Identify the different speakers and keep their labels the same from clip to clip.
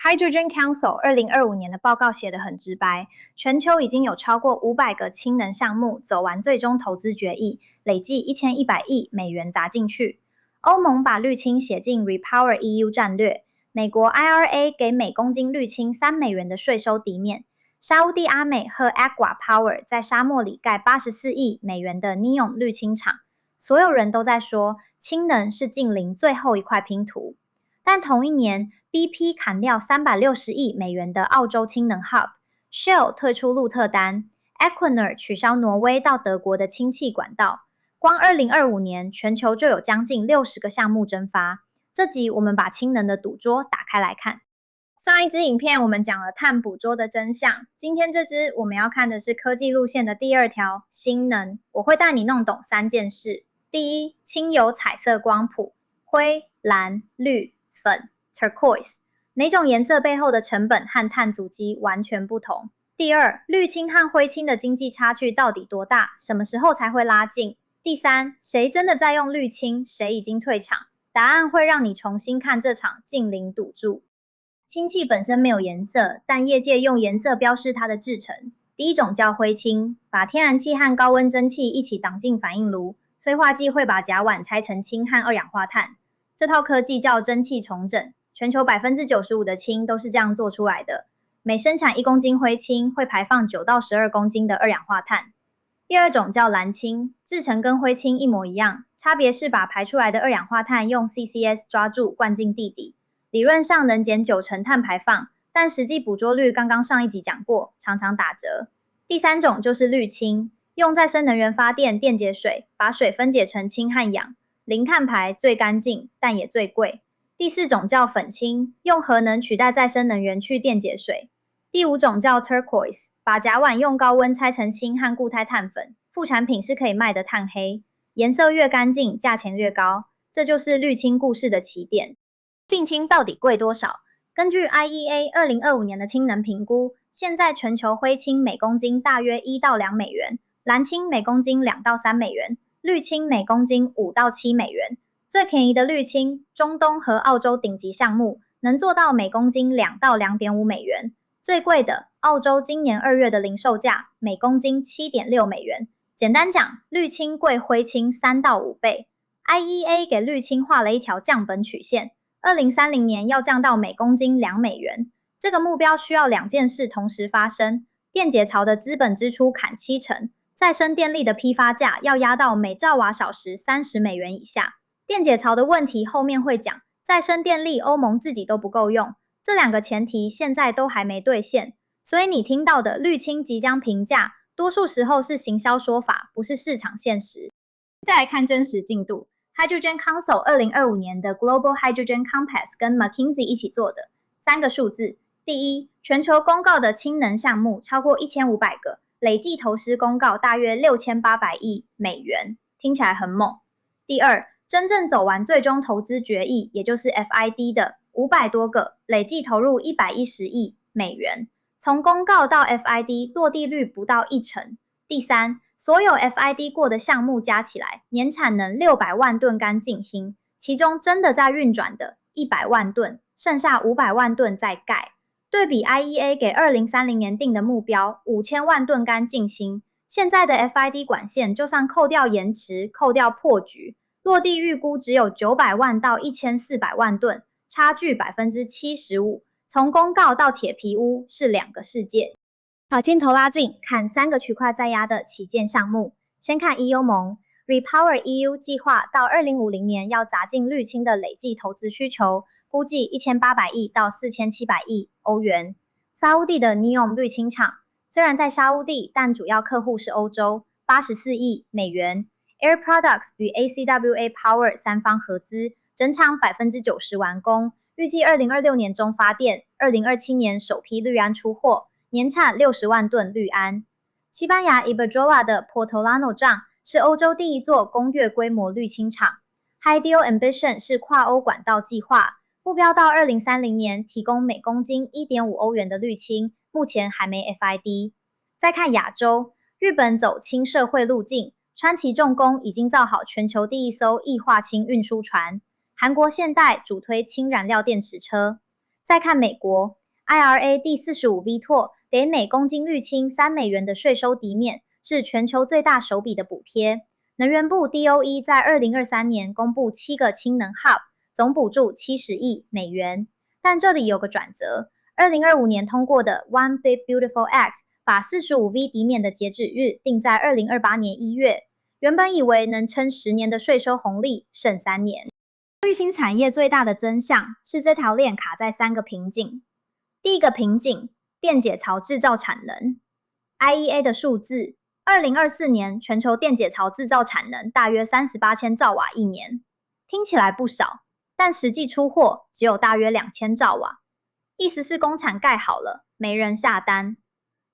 Speaker 1: Hydrogen Council 2025年的报告写得很直白，全球已经有超过500个氢能项目走完最终投资决议，累计1100亿美元砸进去。欧盟把绿氢写进 Repower EU 战略，美国 IRA 给每公斤绿氢3美元的税收抵免。沙烏地阿美和 Agua Power 在沙漠里盖84亿美元的 NEOM 绿氢厂，所有人都在说氢能是净零最后一块拼图。但同一年 ，BP 砍掉360亿美元的澳洲氢能 Hub，Shell 退出鹿特丹 ，Equinor 取消挪威到德国的氢气管道。光2025年，全球就有将近60个项目蒸发。这集我们把氢能的赌桌打开来看。上一支影片我们讲了碳捕捉的真相，今天这支我们要看的是科技路线的第2条新能。我会带你弄懂3件事：第一，氢有彩色光谱，灰、蓝、绿、粉 turquoise， 每种颜色背后的成本和碳足迹完全不同。第二，绿氢和灰氢的经济差距到底多大？什么时候才会拉近？第三，谁真的在用绿氢，谁已经退场？答案会让你重新看这场净零赌注。氢气本身没有颜色，但业界用颜色标示它的制成。第一种叫灰氢，把天然气和高温蒸汽一起挡进反应炉，催化剂会把甲烷拆成氢和二氧化碳。这套科技叫蒸汽重整，全球95%的氢都是这样做出来的。每生产1公斤灰氢会排放9到12公斤的二氧化碳。第二种叫蓝氢，制成跟灰氢一模一样，差别是把排出来的二氧化碳用 CCS 抓住灌进地底，理论上能减90%碳排放，但实际捕捉率刚刚上一集讲过，常常打折。第三种就是绿氢，用再生能源发电电解水，把水分解成氢和氧。零碳排最干净，但也最贵。第四种叫粉氢，用核能取代再生能源去电解水。第五种叫 turquoise， 把甲烷用高温拆成氢和固态碳粉，副产品是可以卖的碳黑，颜色越干净，价钱越高。这就是绿氢故事的起点。净氢到底贵多少？根据 IEA 2025年的氢能评估，现在全球灰氢每公斤大约1到2美元，蓝氢每公斤2到3美元。绿氢每公斤5到7美元，最便宜的绿氢，中东和澳洲顶级项目能做到每公斤2到2.5美元，最贵的澳洲今年2月的零售价每公斤7.6美元。简单讲，绿氢贵灰氢3到5倍。IEA 给绿氢画了一条降本曲线，2030年要降到每公斤2美元。这个目标需要2件事同时发生：电解槽的资本支出砍70%。再生电力的批发价要压到每兆瓦小时30美元以下。电解槽的问题后面会讲，再生电力欧盟自己都不够用，这2个前提现在都还没兑现，所以你听到的绿氢即将平价，多数时候是行销说法，不是市场现实。再来看真实进度 ，Hydrogen Council 2025年的 Global Hydrogen Compass 跟 McKinsey 一起做的3个数字：第一，全球公告的氢能项目超过1500个。累计投资公告大约6800亿美元，听起来很猛。第二，真正走完最终投资决议，也就是 FID 的500多个，累计投入110亿美元，从公告到 FID 落地率不到1%。第三，所有 FID 过的项目加起来，年产能600万吨干净氢，其中真的在运转的100万吨，剩下500万吨在盖。对比 IEA 给2030年定的目标5000万吨干净氢，现在的 FID 管线就算扣掉延迟、扣掉破局，落地预估只有900万到1400万吨，差距75%。从公告到铁皮屋是2个世界。把镜头拉近，看3个区块在压的旗舰项目。先看欧盟 Repower EU 计划到2050年要砸进绿氢的累计投资需求。估计1800亿到4700亿欧元。沙烏地的 NEOM 绿氢厂虽然在沙烏地，但主要客户是欧洲，84亿美元。Air Products 与 ACWA Power 3方合资，整厂90%完工，预计2026年中发电，2027年首批氯胺出货，年产60万吨氯胺。西班牙 Iberdrola 的 Puertollano 站是欧洲第一座公约规模绿氢厂。HyDeal Ambition 是跨欧管道计划。目标到2030年提供每公斤1.5欧元的绿氢，目前还没 FID。再看亚洲，日本走氢社会路径，川崎重工已经造好全球第1艘液化氢运输船。韩国现代主推氢燃料电池车。再看美国 ，IRA 第45V 拓给每公斤氯氢$3的税收抵免，是全球最大手笔的补贴。能源部 DOE 在2023年公布7个氢能 Hub， 总补助70亿美元。但这里有个转折，2025年通过的 One Big Beautiful Act 把45V 抵免的截止日定在2028年1月。原本以为能撑10年的税收红利，剩3年。绿氢产业最大的真相是这条链卡在3个瓶颈。第一个瓶颈，电解槽制造产能。IEA 的数字，2024年全球电解槽制造产能大约38千兆瓦一年，听起来不少，但实际出货只有大约2000兆瓦，意思是工厂盖好了，没人下单。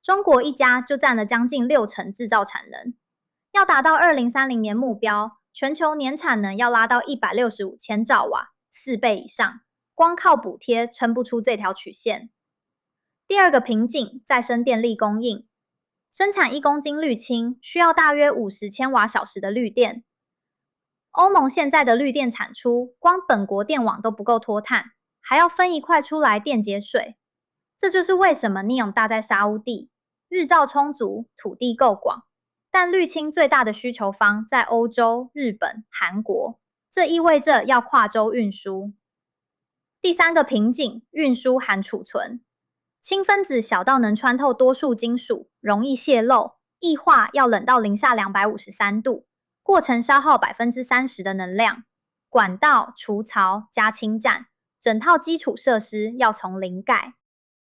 Speaker 1: 中国一家就占了将近60%制造产能，要达到2030年目标，全球年产能要拉到165千兆瓦，4倍以上，光靠补贴撑不出这条曲线。第二个瓶颈，再生电力供应。生产1公斤氯氢需要大约50千瓦小时的绿电。欧盟现在的绿电产出，光本国电网都不够脱碳，还要分一块出来电解水。这就是为什么 NEOM 大在沙乌地，日照充足，土地够广，但氯氢最大的需求方在欧洲、日本、韩国，这意味着要跨洲运输。第三个瓶颈，运输含储存。氢分子小到能穿透多数金属，容易泄漏，液化要冷到零下253度，过程消耗30%的能量。管道、除槽、加氢站，整套基础设施要从零盖。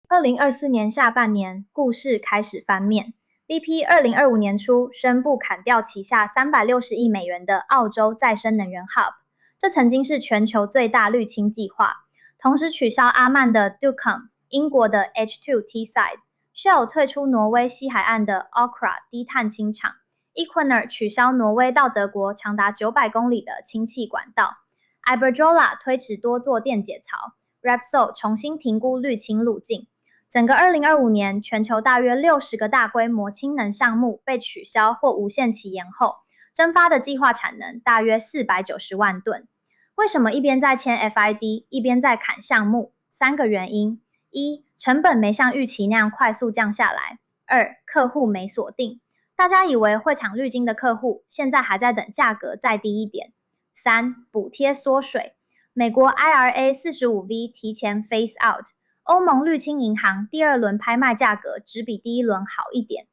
Speaker 1: 2024年下半年，故事开始翻面。BP 2025年初宣布砍掉旗下360亿美元的澳洲再生能源 Hub， 这曾经是全球最大氯氢计划，同时取消阿曼的 Duqm、英国的 H2 Teesside、Shell 退出挪威西海岸的 Aukra 低碳氢厂、Equinor 取消挪威到德国长达900公里的氢气管道、Iberdrola 推迟多座电解槽、Repsol 重新评估氯氢路径。整个2025年，全球大约60个大规模氢能项目被取消或无限期延后，蒸发的计划产能大约490万吨。为什么一边在签 FID， 一边在砍项目？3个原因：一、成本没像预期那样快速降下来；二、客户没锁定，大家以为会抢绿金的客户，现在还在等价格再低一点；三、补贴缩水，美国 IRA 45V 提前 phase out。欧盟绿氢银行第2轮拍卖价格只比第1轮好一点。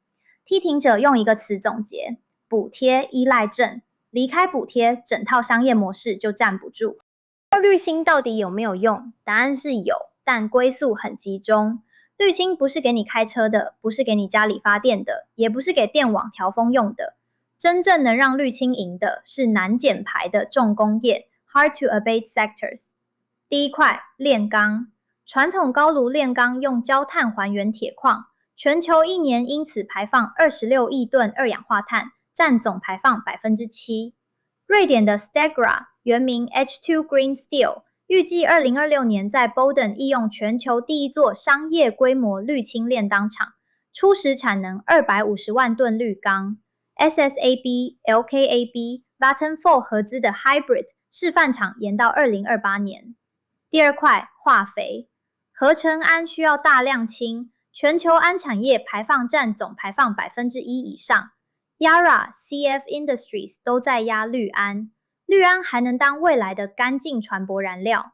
Speaker 1: 批评者用一个词总结：补贴依赖症，离开补贴，整套商业模式就站不住。绿氢到底有没有用？答案是有，但归宿很集中。绿氢不是给你开车的，不是给你家里发电的，也不是给电网调风用的。真正能让绿氢赢的是难减排的重工业 （hard to abate sectors）。第一块，炼钢。传统高炉炼钢用焦炭还原铁矿，全球一年因此排放26亿吨二氧化碳，占总排放7%。瑞典的 Stegra 原名 H2 Green Steel， 预计2026年在 Boden 应用全球第1座商业规模氯氢炼钢厂，初始产能250万吨氯钢。SSAB、LKAB、Vattenfall 合资的 Hybrid 示范厂延到2028年。第二块，化肥。合成氨需要大量氢，全球氨产业排放占总排放1%以上。Yara、CF Industries 都在压氯氨，氯氨还能当未来的干净船舶燃料。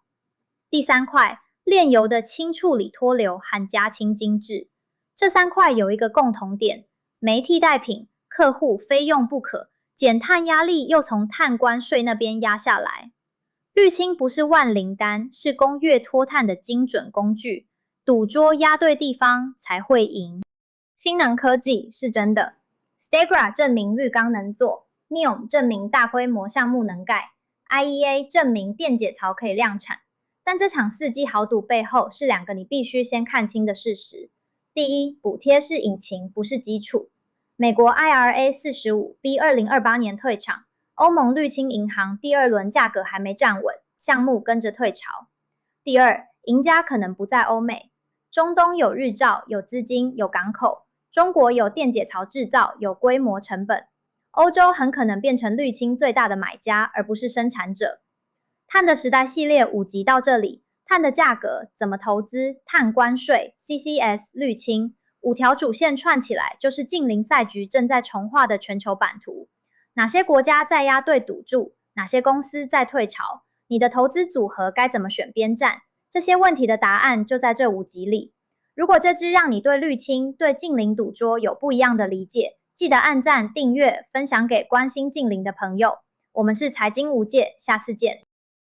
Speaker 1: 第三块，炼油的氢处理脱硫和加氢精制。这3块有一个共同点，没替代品，客户非用不可，减碳压力又从碳关税那边压下来。绿氢不是万灵丹，是工业脱碳的精准工具，赌桌压对地方才会赢。氢能科技是真的 ，Stegra 证明绿钢能做 ，NEOM 证明大规模项目能盖 ，IEA 证明电解槽可以量产。但这场4G豪赌背后是2个你必须先看清的事实。第一，补贴是引擎，不是基础。美国 IRA 45逼2028年退场。欧盟绿氢银行第2轮价格还没站稳，项目跟着退潮。第二，赢家可能不在欧美，中东有日照，有资金，有港口；中国有电解槽制造，有规模成本。欧洲很可能变成绿氢最大的买家，而不是生产者。碳的时代系列5集到这里，碳的价格、怎么投资、碳关税、CCS、滤清，5条主线串起来，就是净零赛局正在重画的全球版图。哪些国家在押对赌注？哪些公司在退潮？你的投资组合该怎么选边站？这些问题的答案就在这5集里。如果这支让你对滤清、对净零赌桌有不一样的理解，记得按赞、订阅、分享给关心净零的朋友。我们是财经无界，下次见。